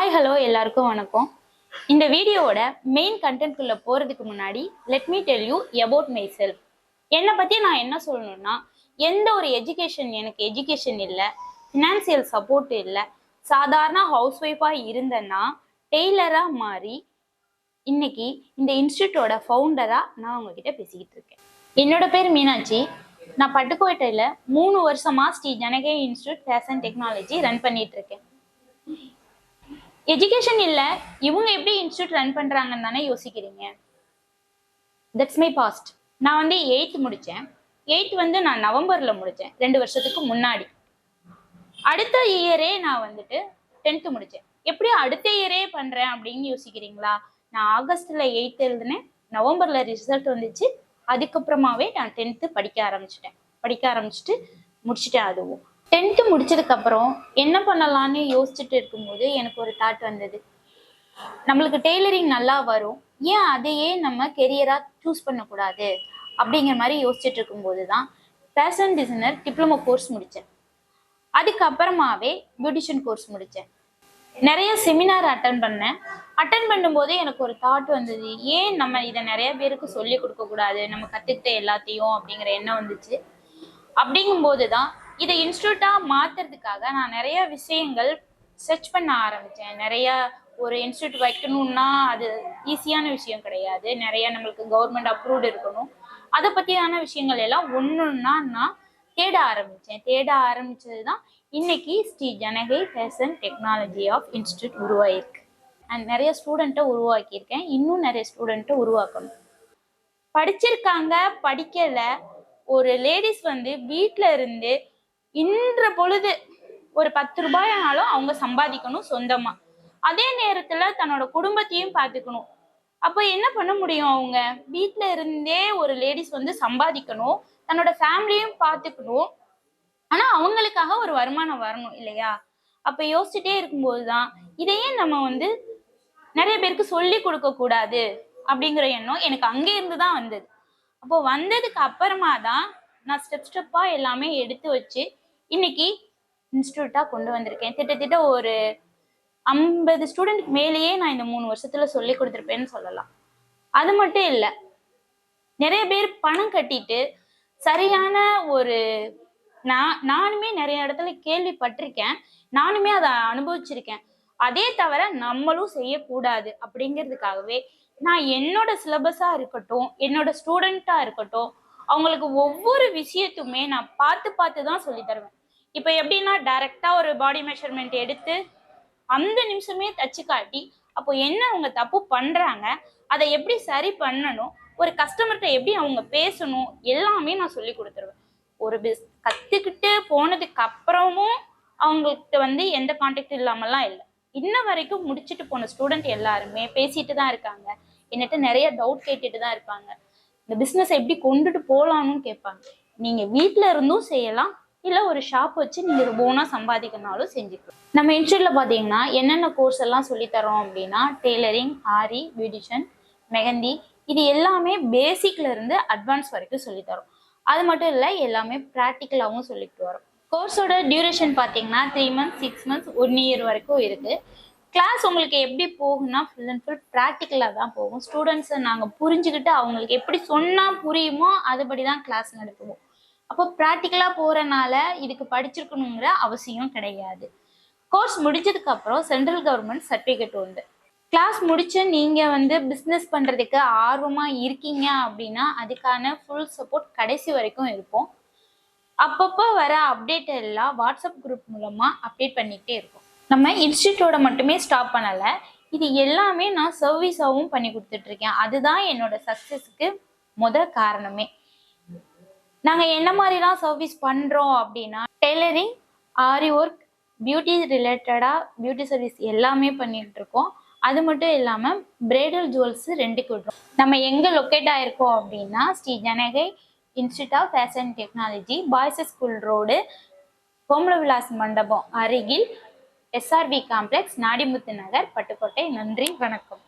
Hi hello எல்லாருக்கும் வணக்கம். இந்த வீடியோவோட மெயின் கண்டென்ட்குள்ள போறதுக்கு முன்னாடி let me tell you about my self. என்னை பத்தி நான் என்ன சொல்லணும்னா, எந்த ஒரு எனக்கு எஜுகேஷன் இல்லை, ஃபினான்சியல் சப்போர்ட் இல்லை, சாதாரண ஹவுஸ் ஒய்ஃபா இருந்தேன்னா டெய்லரா மாறி இன்னைக்கு இந்த இன்ஸ்டியூட்டோட ஃபவுண்டரா நான் உங்ககிட்ட பேசிக்கிட்டு இருக்கேன். என்னோட பேர் மீனாட்சி. நான் பட்டுக்கோட்டையில 3 வருஷமா Shri Janakai institute fashion technology run பண்ணிட்டு இருக்கேன். எஜுகேஷன் இல்ல, இவங்க எப்படி இன்ஸ்டியூட் ரன் பண்றாங்கன்னு தானே யோசிக்கிறீங்க. That's my past. நான் 8th முடிச்சேன். 8th நான் நவம்பர்ல முடிச்சேன், 2 வருஷத்துக்கு முன்னாடி. அடுத்த இயரே நான் 10th முடிச்சேன். எப்படி அடுத்த இயரே பண்றேன் அப்படின்னு யோசிக்கிறீங்களா? நான் ஆகஸ்ட்ல 8th எழுதினேன், நவம்பர்ல ரிசல்ட் வந்துச்சு. அதுக்கப்புறமாவே நான் 10th படிக்க ஆரம்பிச்சுட்டு முடிச்சுட்டேன். அதுவும் 10th முடிச்சதுக்கு அப்புறம் என்ன பண்ணலான்னு யோசிச்சுட்டு இருக்கும்போது எனக்கு ஒரு தாட் வந்தது. நம்மளுக்கு டெய்லரிங் நல்லா வரும், ஏன் அதையே நம்ம கெரியரா சூஸ் பண்ணக்கூடாது அப்படிங்கிற மாதிரி யோசிச்சுட்டு இருக்கும்போது தான் ஃபேஷன் டிசைனர் டிப்ளமோ கோர்ஸ் முடித்தேன். அதுக்கப்புறமாவே பியூட்டிஷியன் கோர்ஸ் முடித்தேன். நிறைய செமினார் அட்டன் பண்ணும்போது எனக்கு ஒரு தாட் வந்தது, ஏன் நம்ம இதை நிறைய பேருக்கு சொல்லி கொடுக்கக்கூடாது, நம்ம கற்றுக்கிட்ட எல்லாத்தையும் அப்படிங்கிற எண்ணம் வந்துச்சு. அப்படிங்கும்போது தான் இதை இன்ஸ்டியூட்டா மாத்துறதுக்காக நான் நிறைய விஷயங்கள் சர்ச் பண்ண ஆரம்பித்தேன். நிறைய ஒரு இன்ஸ்டியூட் வைக்கணும்னா அது ஈஸியான விஷயம் கிடையாது, நிறைய நம்மளுக்கு கவர்மெண்ட் அப்ரூவ்டு இருக்கணும். அதை பற்றியான விஷயங்கள் எல்லாம் ஒன்றுன்னா நான் தேட ஆரம்பிச்சது தான் இன்னைக்கு Shri Janakai fashion technology of institute உருவாயிருக்கு. அண்ட் நிறைய ஸ்டூடெண்ட்டை உருவாக்கியிருக்கேன், இன்னும் நிறைய ஸ்டூடெண்ட்டை உருவாக்கணும். படிச்சிருக்காங்க படிக்கல ஒரு லேடிஸ் வீட்டில் இருந்து இன்ற பொழுது ஒரு 10 ரூபாய் ஆனாலும் அவங்க சம்பாதிக்கணும் சொந்தமா. அதே நேரத்துல தன்னோட குடும்பத்தையும் பார்த்துக்கணும். அப்போ என்ன பண்ண முடியும்? அவங்க வீட்டுல இருந்தே ஒரு லேடிஸ் சம்பாதிக்கணும், தன்னோட ஃபேமிலியும் பார்த்துக்கணும். ஆனா அவங்களுக்காக ஒரு வருமானம் வரணும் இல்லையா? அப்ப யோசிச்சுட்டே இருக்கும்போதுதான் இதையே நம்ம நிறைய பேருக்கு சொல்லி கொடுக்க கூடாது அப்படிங்கிற எண்ணம் எனக்கு அங்கே இருந்துதான் வந்தது. அப்போ வந்ததுக்கு அப்புறமா தான் நான் ஸ்டெப்பா எல்லாமே எடுத்து வச்சு இன்னைக்கு இன்ஸ்டியூட்டா கொண்டு வந்திருக்கேன். கிட்டத்தட்ட ஒரு 50 ஸ்டூடெண்ட் மேலேயே நான் இந்த 3 வருஷத்துல சொல்லி கொடுத்துருப்பேன்னு சொல்லலாம். அது மட்டும் இல்லை, நிறைய பேர் பணம் கட்டிட்டு சரியான ஒரு நானுமே நிறைய இடத்துல கேள்விப்பட்டிருக்கேன், நானுமே அதை அனுபவிச்சிருக்கேன். அதே தவிர நம்மளும் செய்யக்கூடாது அப்படிங்கிறதுக்காகவே நான் என்னோட சிலபஸா இருக்கட்டும், என்னோட ஸ்டூடெண்டா இருக்கட்டும், அவங்களுக்கு ஒவ்வொரு விஷயத்துமே நான் பார்த்து தான் சொல்லி தருவேன். இப்போ எப்படின்னா டைரக்டா ஒரு பாடி மெஷர்மெண்ட் எடுத்து அந்த நிமிஷமே தச்சு காட்டி, அப்போ என்ன அவங்க தப்பு பண்றாங்க, அதை எப்படி சரி பண்ணணும், ஒரு கஸ்டமர்கிட்ட எப்படி அவங்க பேசணும், எல்லாமே நான் சொல்லி கொடுத்துருவேன். ஒரு கத்துக்கிட்டு போனதுக்கு அப்புறமும் அவங்களுக்கு எந்த கான்டாக்ட் இல்லாமலாம் இல்லை. இன்ன வரைக்கும் முடிச்சுட்டு போன ஸ்டூடெண்ட் எல்லாருமே பேசிட்டு தான் இருக்காங்க, என்கிட்ட நிறைய டவுட் கேட்டுட்டு தான் இருப்பாங்க. இந்த பிஸ்னஸ் எப்படி கொண்டுட்டு போகலான்னு கேட்பாங்க. நீங்க வீட்டுல இருந்தும் செய்யலாம், இல்லை ஒரு ஷாப் வச்சு நீங்க போனா சம்பாதிக்கனாலும் செஞ்சுக்கலாம். நம்ம இன்ஸ்டியூட்ல பாத்தீங்கன்னா என்னென்ன கோர்ஸ் எல்லாம் சொல்லித்தரோம் அப்படின்னா, டெய்லரிங், ஆரி, பியூட்டிஷியன், மெஹந்தி, இது எல்லாமே பேசிக்ல இருந்து அட்வான்ஸ் வரைக்கும் சொல்லித்தரோம். அது மட்டும் இல்லை, எல்லாமே ப்ராக்டிக்கலாகவும் சொல்லிட்டு வரோம். கோர்ஸோட டியூரேஷன் பார்த்தீங்கன்னா 3 months, 6 months, 1 year வரைக்கும் இருக்கு. கிளாஸ் உங்களுக்கு எப்படி போகும்னா ஃபுல் அண்ட் ஃபுல் ப்ராக்டிக்கலாக தான் போகும். ஸ்டூடெண்ட்ஸை நாங்கள் புரிஞ்சுக்கிட்டு அவங்களுக்கு எப்படி சொன்னால் புரியுமோ அதுபடி தான் கிளாஸ் நடத்துவோம். அப்போ ப்ராக்டிக்கலாக போகிறனால இதுக்கு படிச்சிருக்கணுங்கிற அவசியம் கிடையாது. கோர்ஸ் முடிச்சதுக்கு அப்புறம் சென்ட்ரல் கவர்மெண்ட் சர்டிஃபிகேட் உண்டு. கிளாஸ் முடிச்சு நீங்கள் பிஸ்னஸ் பண்ணுறதுக்கு ஆர்வமாக இருக்கீங்க அப்படின்னா அதுக்கான ஃபுல் சப்போர்ட் கடைசி வரைக்கும் இருக்கும். அப்பப்போ வர அப்டேட் எல்லாம் வாட்ஸ்அப் குரூப் மூலமாக அப்டேட் பண்ணிக்கிட்டே இருக்கும். நம்ம இன்ஸ்டியூட்டோட மட்டுமே ஸ்டாப் பண்ணலை, இது எல்லாமே நான் சர்வீஸாகவும் பண்ணி கொடுத்துட்ருக்கேன். அதுதான் என்னோட சக்ஸஸுக்கு காரணமே. நாங்கள் என்ன மாதிரிலாம் சர்வீஸ் பண்ணுறோம் அப்படின்னா, டெய்லரிங், ஆரி ஒர்க், பியூட்டி ரிலேட்டடாக பியூட்டி சர்வீஸ் எல்லாமே பண்ணிட்டு இருக்கோம். அது மட்டும் இல்லாமல் பிரைடல் ஜுவல்ஸ் ரெண்டுக்கு விடுறோம். நம்ம எங்கே லொக்கேட் ஆகிருக்கோம் அப்படின்னா, Shri Janakai institute of fashion technology, boys school road, Komalavilas Mandapam அருகில், SRB காம்ப்ளெக்ஸ், நாடிமுத்து நகர், பட்டுக்கோட்டை. நன்றி, வணக்கம்.